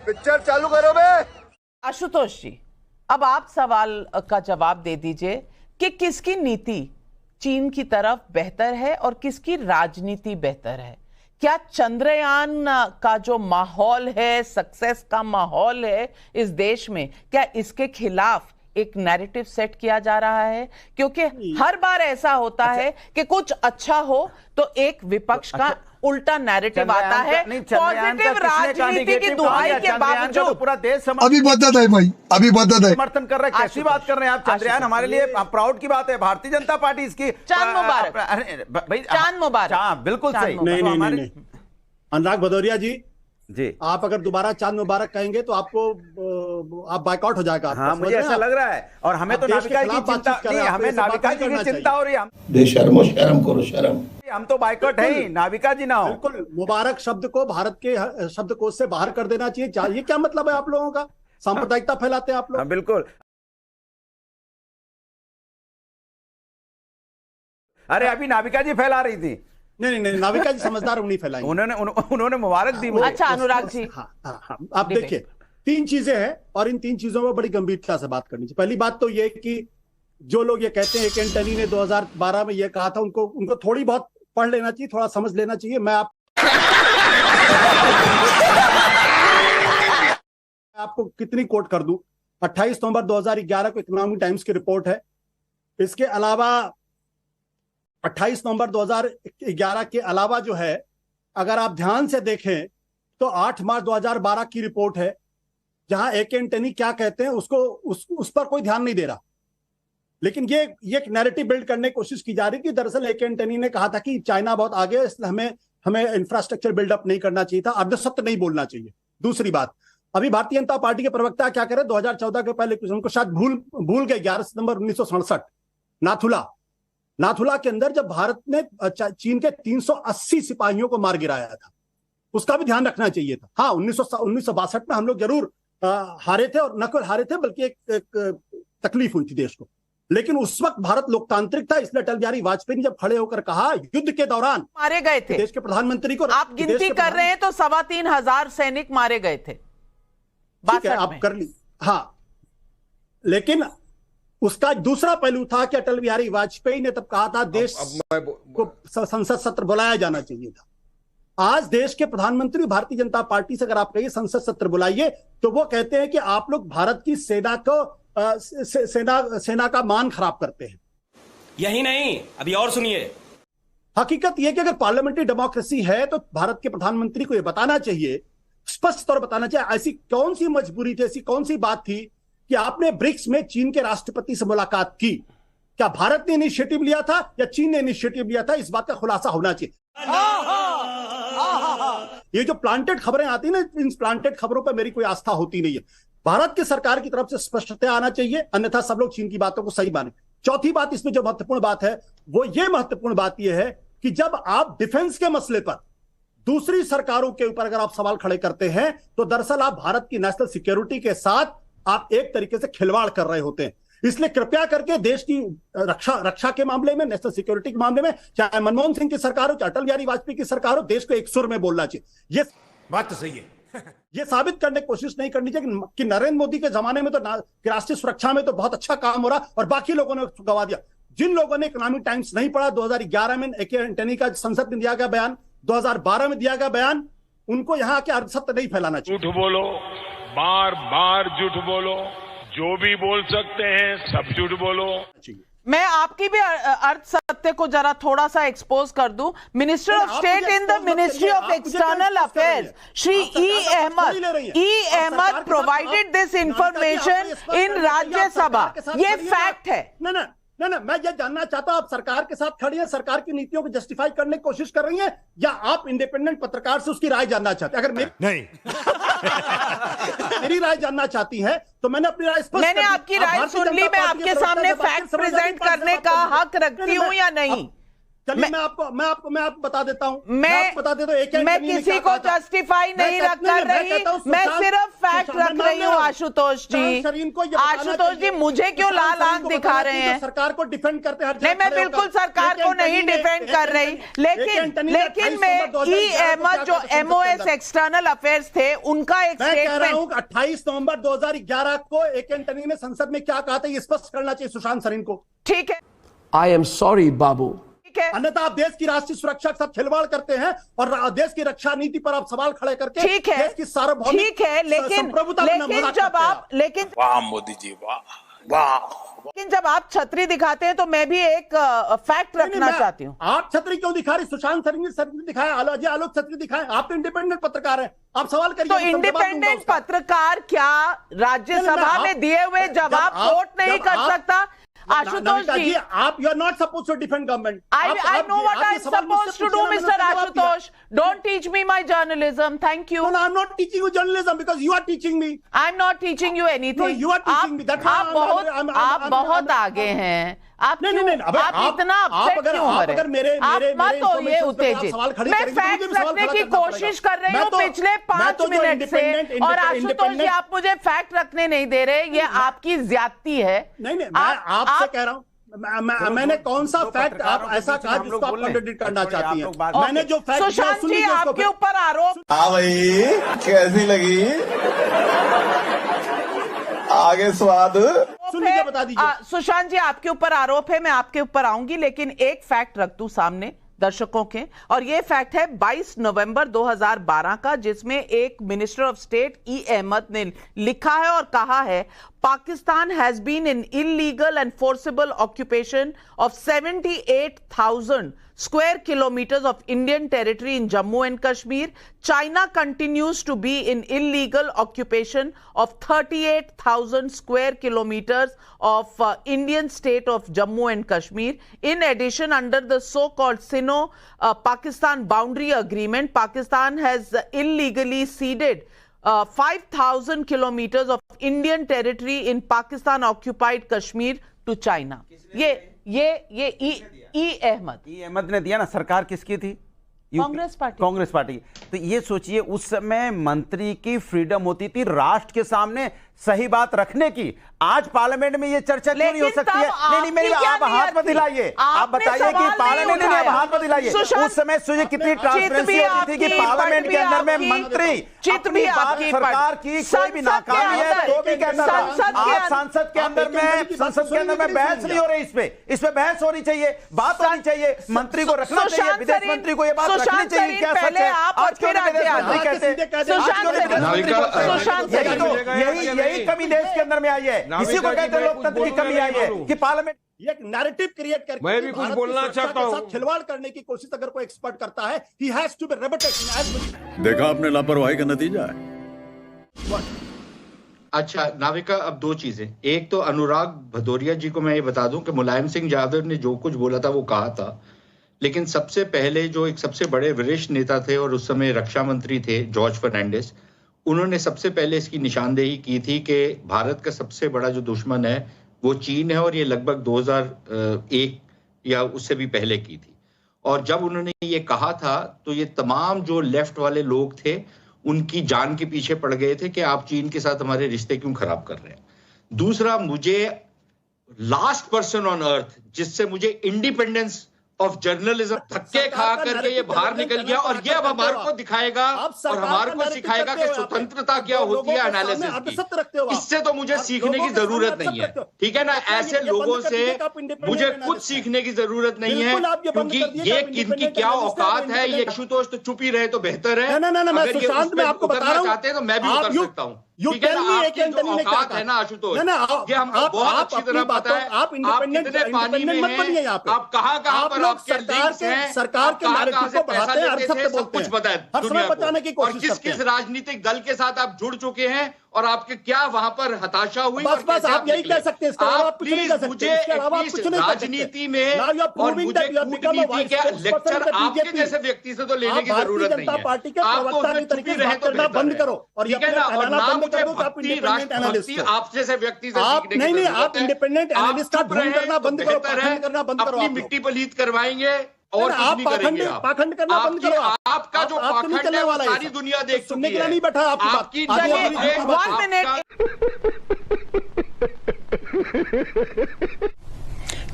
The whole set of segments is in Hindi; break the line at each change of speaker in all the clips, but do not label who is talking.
पिक्चर चालू करो बे।
आशुतोष जी, अब आप सवाल का जवाब दे दीजिए कि किसकी नीति चीन की तरफ बेहतर है और किसकी राजनीति बेहतर है। क्या चंद्रयान का जो माहौल है, सक्सेस का माहौल है इस देश में, क्या इसके खिलाफ एक नैरेटिव सेट किया जा रहा है? क्योंकि हर बार ऐसा होता है कि कुछ अच्छा हो तो एक विपक्ष का उल्टा नैरेटिव आता है। पॉजिटिव राजनीति की दुहाई के बावजूद
पूरा देश
अभी बदत है भाई, अभी बदत है।
समर्थन कर रहे हैं। कैसी बात कर रहे हैं आप? चंद्रयान हमारे लिए प्राउड की बात है। भारतीय जनता पार्टी इसकी
चांद मुबारक,
भाई
चांद मुबारक।
हाँ बिल्कुल सही।
नहीं। अनुराग भदौरिया जी,
आप
अगर दोबारा चांद मुबारक कहेंगे तो आपको आप बायकॉट हो जाएगा।
हाँ, मुझे ऐसा लग रहा है। और हमें तो नाविका की चिंता नहीं, हमें नाविका जी की चिंता हो रही है।
बेशर्मो, शर्म करो शर्म।
हम तो बायकॉट है ही, नाविका जी ना हो।
बिल्कुल, मुबारक शब्द को भारत के शब्दकोश से बाहर कर देना चाहिए। ये क्या मतलब है आप लोगों का? सांप्रदायिकता फैलाते हैं आप लोग।
बिल्कुल। अरे अभी नाविका जी फैला रही थी।
नहीं, नाविका जी समझदार नहीं फैलाई।
उन्होंने मुबारक दी मुझे।
अच्छा अनुराग जी,
हाँ, आप देखिए, 3 चीजें हैं और इन 3 चीजों में बड़ी गंभीरता से बात करनी चाहिए। पहली बात तो ये कि जो लोग ये कहते हैं कि एंटनी ने 2012 में ये कहा था, उनको थोड़ी बहुत पढ़ लेना चाहिए, थोड़ा समझ लेना चाहिए। मैं आपको कितनी कोट कर दूं। 28 नवंबर 2011 को इकोनॉमिक टाइम्स की रिपोर्ट है। इसके अलावा 28 नवंबर 2011 के अलावा जो है, अगर आप ध्यान से देखें तो 8 मार्च 2012 की रिपोर्ट है, जहां ए के एंटनी क्या कहते हैं उस पर कोई ध्यान नहीं दे रहा। लेकिन ये एक नैरेटिव बिल्ड करने की कोशिश की जा रही कि दरअसल ए के एंटनी ने कहा था कि चाइना बहुत आगे है, इसलिए हमें इंफ्रास्ट्रक्चर बिल्डअप नहीं करना चाहिए था, अर्धसत्य नहीं बोलना चाहिए। दूसरी बात, अभी भारतीय जनता पार्टी के प्रवक्ता क्या करे, 2014 के पहले कुछ उनको शायद भूल गए, 11 सितंबर 1967 नाथुला के अंदर जब भारत ने चीन के 380 सिपाहियों को मार गिराया था, उसका भी ध्यान रखना चाहिए था। हाँ, 1962 में हम लोग जरूर हारे थे, और न केवल हारे थे बल्कि एक तकलीफ हुई थी देश को। लेकिन उस वक्त भारत लोकतांत्रिक था, इसलिए अटल बिहारी वाजपेयी ने जब खड़े होकर कहा युद्ध के दौरान
मारे गए थे
देश के प्रधानमंत्री को,
आप गिनती कर रहे हैं तो 3,500 सैनिक मारे गए थे।
ठीक है, आप कर ली। हाँ, लेकिन उसका दूसरा पहलू था कि अटल बिहारी वाजपेयी ने तब कहा था देश को संसद सत्र बुलाया जाना चाहिए था। आज देश के प्रधानमंत्री भारतीय जनता पार्टी से अगर आप कहिए संसद सत्र बुलाइए, तो वो कहते हैं कि आप लोग भारत की सेना का मान खराब करते हैं।
यही नहीं, अभी और सुनिए।
हकीकत यह कि अगर पार्लियामेंट्री डेमोक्रेसी है तो भारत के प्रधानमंत्री को यह बताना चाहिए, स्पष्ट तौर पर बताना चाहिए, ऐसी कौन सी मजबूरी थी, ऐसी कौन सी बात थी कि आपने ब्रिक्स में चीन के राष्ट्रपति से मुलाकात की। क्या भारत ने इनिशिएटिव लिया था या चीन ने इनिशिएटिव लिया था? इस बात का खुलासा होना चाहिए। ये जो प्लांटेड खबरें आती है ना, इन प्लांटेड खबरों पर मेरी कोई आस्था होती नहीं है। भारत की सरकार की तरफ से स्पष्टता आना चाहिए, अन्यथा सब लोग चीन की बातों को सही माने। चौथी बात, इसमें जो महत्वपूर्ण बात है वो ये महत्वपूर्ण बात यह है कि जब आप डिफेंस के मसले पर दूसरी सरकारों के ऊपर अगर आप सवाल खड़े करते हैं, तो दरअसल आप भारत की नेशनल सिक्योरिटी के साथ आप एक तरीके से खिलवाड़ कर रहे होते हैं। इसलिए कृपया करके देश की रक्षा के मामले में, नेशनल सिक्योरिटी के मामले में, चाहे मनमोहन सिंह की सरकार हो, चाहे अटल बिहारी वाजपेयी की सरकार हो, देश को एक सुर में बोलना चाहिए। ये
बात तो सही है।
ये साबित करने की कोशिश नहीं करनी चाहिए कि नरेंद्र मोदी के जमाने में तो राष्ट्रीय सुरक्षा में तो बहुत अच्छा काम हो रहा और बाकी लोगों ने गवा दिया। जिन लोगों ने इकोनॉमिक टाइम्स नहीं पढ़ा, 2011 में ए के एंटनी का संसद में दिया गया बयान, 2012 में दिया गया बयान, उनको यहाँ के अर्धसत्य नहीं फैलाना चाहिए।
झूठ बोलो, बार बार झूठ बोलो, जो भी बोल सकते हैं सब झूठ बोलो।
मैं आपकी भी अर्ध सत्य को जरा थोड़ा सा एक्सपोज कर दूं। Minister of state in the ministry of external affairs Shri E Ahmed provided this information in Rajya Sabha. ये फैक्ट है।
ना, मैं ये जानना चाहता हूं, आप सरकार के साथ खड़ी हैं, सरकार की नीतियों को जस्टिफाई करने की कोशिश कर रही हैं, या आप इंडिपेंडेंट पत्रकार से उसकी राय जानना चाहते हैं? अगर
नहीं
मेरी राय जानना चाहती है तो मैंने अपनी राय स्पष्ट,
मैंने आपकी राय सुन ली। मैं आपके सामने फैक्ट प्रेजेंट करने का हक रखती हूं या नहीं?
चलिए मैं आपको बता देता हूं।
मैं किसी को जस्टिफाई नहीं कर रही, मैं सिर्फ फैक्ट रख रही हूँ आशुतोष जी।
शरीन को
आशुतोष जी, मुझे क्यों लाल आंख दिखा रहे हैं?
सरकार को डिफेंड करते हैं।
नहीं, मैं बिल्कुल सरकार को नहीं डिफेंड कर रही, लेकिन मैं ई अहमद जो MOS एक्सटर्नल अफेयर्स थे उनका एक
मैं कह रहा हूं
स्टेटमेंट
28 नवंबर 2011 को AK एंटनी ने संसद में क्या कहा था ये स्पष्ट करना चाहिए सुशांत सरीन को।
ठीक है,
I am sorry, बाबू।
ठीक है,
अन्यथा आप देश की राष्ट्रीय सुरक्षा के साथ खिलवाड़ करते हैं और देश की रक्षा नीति पर आप सवाल खड़े करके
ठीक है,
देश की सार्वभौमिक
ठीक है, लेकिन जब आप
वाह मोदी जी वाह वाह।
लेकिन जब आप छतरी दिखाते हैं तो मैं भी एक फैक्ट रखना चाहती हूँ।
आप छतरी क्यों दिखा रही? सुशांत सरीन ने छतरी दिखाया, अजय आलोक छतरी दिखाए। आप तो इंडिपेंडेंट पत्रकार हैं, आप सवाल करिए।
तो इंडिपेंडेंट पत्रकार क्या राज्यसभा में दिए हुए जवाब कोट नहीं कर सकता? आशुतोष जी,
आप you are not suppose to defend government.
I know what I'm supposed to do, Mr. Ashutosh. Don't teach me my journalism. Thank you.
No, I'm not teaching you journalism because you are teaching me.
I'm not teaching you anything.
No, you are teaching me. That's why
आप बहुत आगे हैं। आप
नहीं,
इतना अपसेट क्यों हो रहे हैं? आप मत होइए उत्तेजित। मैं फैक्ट रखने की कोशिश कर रही हूँ पिछले 5 मिनट से, और आशुतोष जी आप मुझे फैक्ट रखने नहीं दे रहे। ये आपकी ज्यादती है।
नहीं, मैं आपसे कह रहा हूँ, मैंने कौन सा फैक्ट आप ऐसा कहा जिसको आप कॉन्ट्रडिक्ट करना चाहती हैं? मैंने जो फैक्ट
सुशांत जी आपके ऊपर आरोप।
हाँ भाई, कैसी लगी आगे स्वाद?
सुनिए, बता दीजिए।
सुशांत जी आपके ऊपर आरोप है, मैं आपके ऊपर आऊंगी, लेकिन एक फैक्ट रख दूं सामने दर्शकों के, और ये फैक्ट है 22 नवंबर 2012 का, जिसमें एक minister of state E Ahmed ने लिखा है और कहा है, Pakistan has been in illegal and forcible occupation of 78,000 square kilometers of Indian territory in Jammu and Kashmir. China continues to be in illegal occupation of 38,000 square kilometers of Indian state of Jammu and Kashmir. In addition, under the so-called Sino-Pakistan boundary agreement, Pakistan has illegally ceded 5,000 kilometers of Indian territory in Pakistan-occupied Kashmir to China. ये ई अहमद
ने दिया ना। सरकार किसकी थी? कांग्रेस पार्टी। तो ये सोचिए, उस समय मंत्री की फ्रीडम होती थी राष्ट्र के सामने सही बात रखने की। आज पार्लियामेंट में ये चर्चा क्यों नहीं हो सकती है? नहीं, मेरी आप हाथ मत दिलाइए। आप बताइए कि पार्लियामेंट में आप हाथ मत दिलाइए। उस समय सोचिए कितनी ट्रांसपेरेंसी होती थी कि पार्लियामेंट के अंदर में मंत्री अपनी बात सरकार की कोई भी नाकामी है तो भी कहता था। आज संसद के अंदर में बहस नहीं हो रही, इस पे बहस होनी चाहिए, बात होनी चाहिए, मंत्री को रखना चाहिए, विदेश मंत्री को ये बात रखनी चाहिए। क्या सच है? आज क्यों नहीं विदेश मंत्री कहते? यही कमी देश के अंदर में आई है, इसी को कहते हैं लोकतंत्र की कमी आई है कि पार्लियामेंट
ये एक नैरेटिव क्रिएट करके
मैं भी कुछ बोलना चाहता हूं।
खिलवाड़ करने की कोशिश अगर कोई एक्सपर्ट करता है, he has to be rebutted।
देखा आपने लापरवाही का नतीजा है।
अच्छा नाविका, अब दो चीजें। एक तो अनुराग भदौरिया जी को मैं ये बता दूं कि मुलायम सिंह यादव ने जो कुछ बोला था वो कहा था, लेकिन सबसे पहले जो एक सबसे बड़े वरिष्ठ नेता थे और उस समय रक्षा मंत्री थे जॉर्ज फर्नांडिस, उन्होंने सबसे पहले इसकी निशानदेही की थी कि भारत का सबसे बड़ा जो दुश्मन है वो चीन है, और ये लगभग 2001 या उससे भी पहले की थी। और जब उन्होंने ये कहा था तो ये तमाम जो लेफ्ट वाले लोग थे उनकी जान के पीछे पड़ गए थे कि आप चीन के साथ हमारे रिश्ते क्यों खराब कर रहे हैं। दूसरा, मुझे लास्ट पर्सन ऑन अर्थ जिससे मुझे इंडिपेंडेंस ऑफ जर्नलिज्म धक्के खा करके ये बाहर निकल गया, और ये अब हमारे को दिखाएगा और हमारे को सिखाएगा कि स्वतंत्रता क्या होती है एनालिसिस की। इससे तो मुझे सीखने की जरूरत नहीं है, ठीक है ना? ऐसे लोगों से मुझे कुछ सीखने की जरूरत नहीं है, क्योंकि ये इनकी क्या औकात है। ये आशुतोष तो चुप ही रहे तो बेहतर है। अगर ये उतरना चाहते हैं तो मैं भी उतर सकता हूँ, ठीक है ना? आपकी जो औकात है ना आशुतोष, ये हमको बहुत अच्छी तरह पता है। आप कितने पानी में हैं, आप कहाँ पर आपके लिंक्स हैं,
सरकार के नैरेटिव को बढ़ाते हैं,
सब कुछ पता है दुनिया को, और किस किस राजनीतिक दल के साथ आप जुड़ चुके हैं और आपके क्या वहां पर हताशा हुई।
बस आप यही कह सकते हैं।
आप प्लीज मुझे राजनीति में और मुझे कूटनीति के लेक्चर आपके जैसे व्यक्ति से तो लेने की जरूरत नहीं है। आप तो उसमें चुप ही रहे तो
बंद करो, और
ठीक है ना? और ना मुझे भक्ति राष्ट्रभक्ति आप जैसे व्यक्ति से सीखने की
नहीं, आप इंडिपेंडेंट एनालिस्ट का ढूंढ करना बंद करो,
अपनी मिट्टी पलीत करवाएंगे और
आप
कुछ नहीं करेंगे आप।
पाखंड करना बंद करो।
आपका जो
आप तो नहीं
पाखंड
चलने
है वो
वाला है
सारी
सब।
दुनिया देख
सुनने
चुकी
के लिए
है।
नहीं बैठा है आपकी बात।
आपकी
आगे
चलिए,
अपनी
एक
बात-
1 मिनट।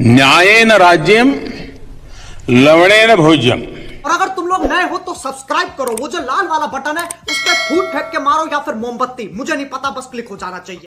न्यायेन राज्यम लवणेन भोज्यम।
और अगर तुम लोग नए हो तो सब्सक्राइब करो, वो जो लाल वाला बटन है उस पर फूट फेंक के मारो या फिर मोमबत्ती, मुझे नहीं पता, बस क्लिक हो जाना चाहिए।